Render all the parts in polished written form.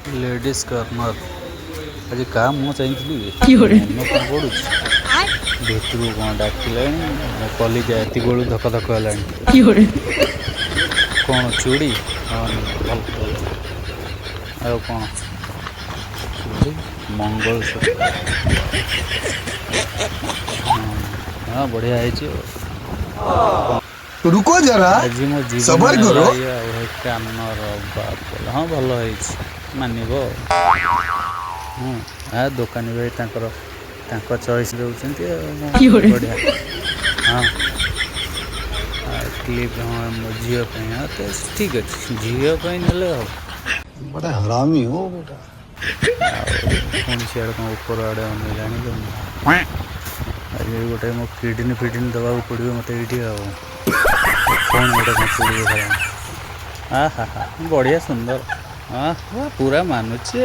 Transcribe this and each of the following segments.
Ladies corner आज क्या मुँह चाहिए मन कौन पड़ू भितर कौन डाकिला मो कली जाती बेलू धक धक है कौन चूड़ी हाँ भल भल आ कौन चूड़ी मंगलसूत्र हाँ बढ़िया है। रुको जरा आज मो जीवन सबर करो। कानर बात हाँ भल मानव हाँ दुकानी भाई चॉइस दे बढ़िया हाँ क्लिप हाँ मो झीपाई हाँ तो ठीक अच्छे झीपाई ना हम बड़ा हरामी हो बेटा। पुणी सियाड़े कौन ऊपर आड़े अनेला आज गोटे मो किडनी फिडनी दवा पड़ो मत ये कौन गोटे कौन चूड़ी देखा हाँ हाँ हाँ बढ़िया सुंदर हाँ पूरा मानुचे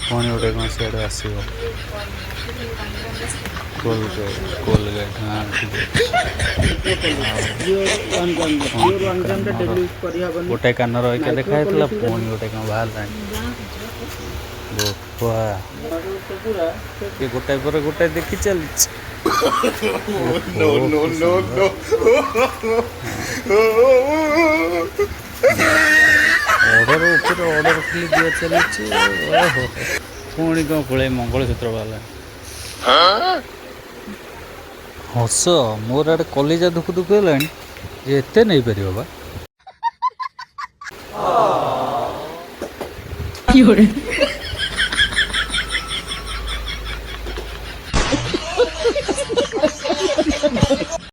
कौन गोटे कौन सियाड़े आसो कोलगेट हाँ गोटे कान रही देखा पुणी गोटे कौन बाहर गोटाए पर गोटाए देखी चली ऑर्डर ऊपर ऑर्डर खाली दिया चली पुणी कौन पड़े मंगलसूत्र वाला हस मोर आड़े कलिजा दुख दुख है एत नहीं पार बा